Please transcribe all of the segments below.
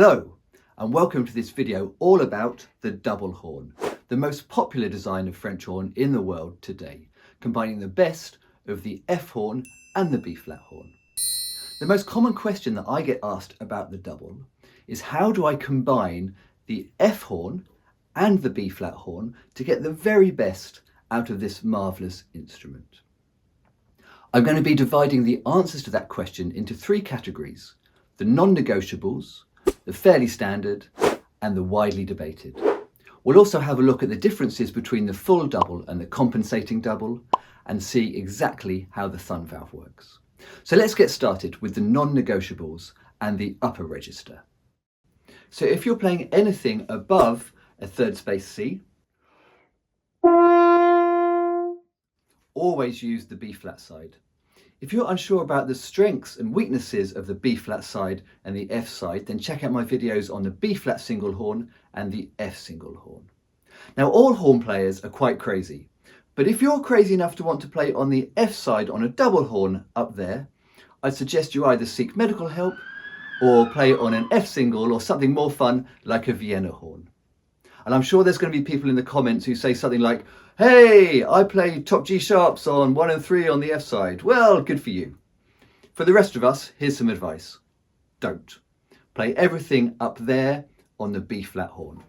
Hello, and welcome to this video all about the double horn, the most popular design of French horn in the world today, combining the best of the F horn and the B flat horn. The most common question that I get asked about the double is how do I combine the F horn and the B flat horn to get the very best out of this marvellous instrument? I'm going to be dividing the answers to that question into three categories: the non-negotiables, the fairly standard, and the widely debated. We'll also have a look at the differences between the full double and the compensating double and see exactly how the thumb valve works. So let's get started with the non-negotiables and the upper register. So if you're playing anything above a third space C, always use the B flat side. If you're unsure about the strengths and weaknesses of the B flat side and the F side, then check out my videos on the B flat single horn and the F single horn. Now, all horn players are quite crazy, but if you're crazy enough to want to play on the F side on a double horn up there, I'd suggest you either seek medical help or play on an F single or something more fun like a Vienna horn. And I'm sure there's going to be people in the comments who say something like, "Hey, I play top G sharps on 1 and 3 on the F side." Well, good for you. For the rest of us, here's some advice. Don't. Play everything up there on the B flat horn.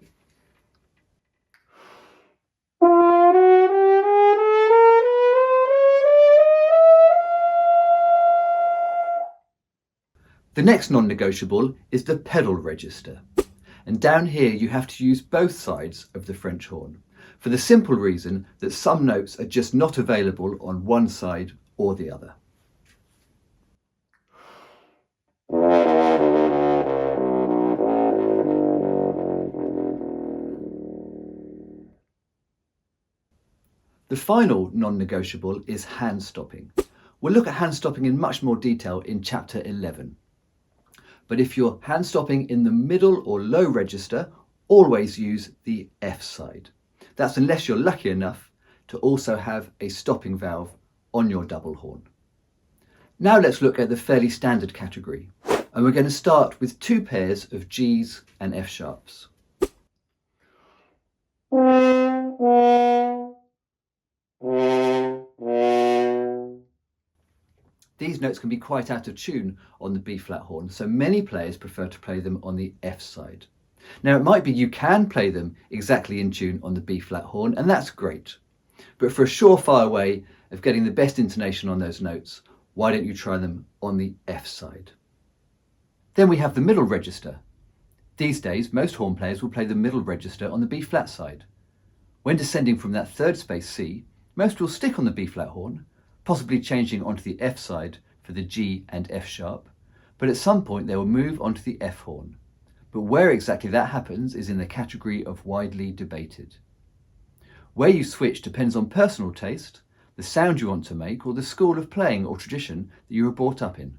The next non-negotiable is the pedal register. And down here you have to use both sides of the French horn, for the simple reason that some notes are just not available on one side or the other. The final non-negotiable is hand stopping. We'll look at hand stopping in much more detail in chapter 11. But if you're hand stopping in the middle or low register, always use the F side. That's unless you're lucky enough to also have a stopping valve on your double horn. Now let's look at the fairly standard category. And we're going to start with two pairs of Gs and F sharps. These notes can be quite out of tune on the B flat horn, so many players prefer to play them on the F side. Now it might be you can play them exactly in tune on the B flat horn, and that's great. But for a surefire way of getting the best intonation on those notes, why don't you try them on the F side? Then we have the middle register. These days, most horn players will play the middle register on the B flat side. When descending from that third space C, most will stick on the B flat horn, possibly changing onto the F side for the G and F sharp, but at some point they will move onto the F horn. But where exactly that happens is in the category of widely debated. Where you switch depends on personal taste, the sound you want to make, or the school of playing or tradition that you were brought up in.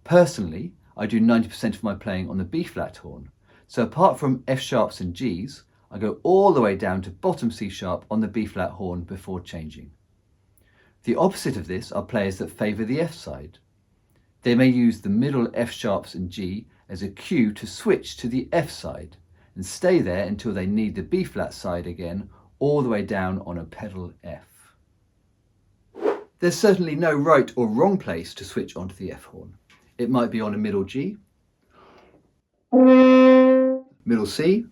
Personally, I do 90% of my playing on the B flat horn, so apart from F sharps and Gs, I go all the way down to bottom C sharp on the B flat horn before changing. The opposite of this are players that favour the F side. They may use the middle F sharps and G as a cue to switch to the F side and stay there until they need the B flat side again, all the way down on a pedal F. There's certainly no right or wrong place to switch onto the F horn. It might be on a middle G, middle C,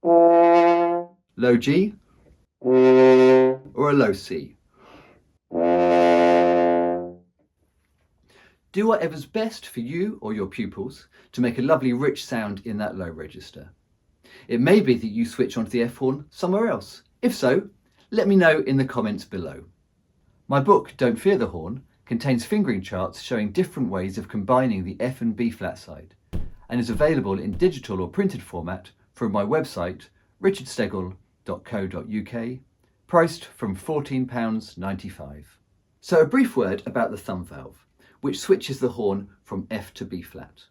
low G, or a low C. Do whatever's best for you or your pupils to make a lovely rich sound in that low register. It may be that you switch onto the F horn somewhere else. If so, let me know in the comments below. My book, Don't Fear the Horn, contains fingering charts showing different ways of combining the F and B flat side, and is available in digital or printed format from my website, richardsteggall.co.uk, priced from £14.95. So a brief word about the thumb valve, which switches the horn from F to B flat.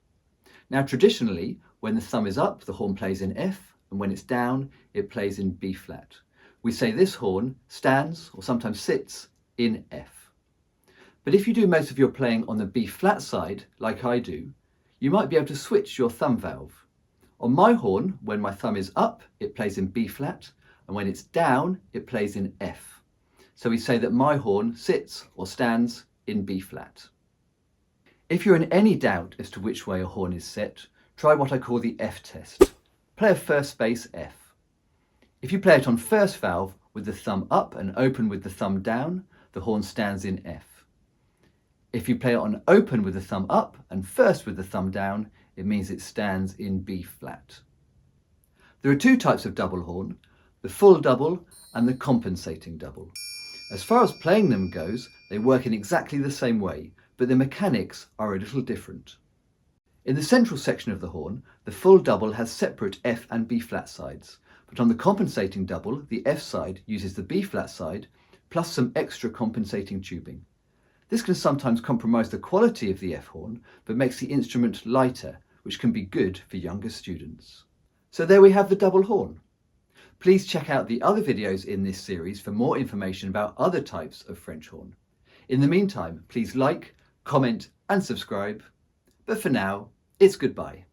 Now traditionally, when the thumb is up, the horn plays in F, and when it's down, it plays in B flat. We say this horn stands, or sometimes sits, in F. But if you do most of your playing on the B flat side, like I do, you might be able to switch your thumb valve. On my horn, when my thumb is up, it plays in B flat, and when it's down, it plays in F. So we say that my horn sits or stands in B flat. If you're in any doubt as to which way a horn is set, try what I call the F test. Play a first bass F. If you play it on first valve with the thumb up and open with the thumb down, the horn stands in F. If you play it on open with the thumb up and first with the thumb down, it means it stands in B flat. There are two types of double horn, the full double and the compensating double. As far as playing them goes, they work in exactly the same way, but the mechanics are a little different. In the central section of the horn, the full double has separate F and B flat sides, but on the compensating double, the F side uses the B flat side plus some extra compensating tubing. This can sometimes compromise the quality of the F horn, but makes the instrument lighter, which can be good for younger students. So there we have the double horn. Please check out the other videos in this series for more information about other types of French horn. In the meantime, please like, comment and subscribe. But for now, it's goodbye.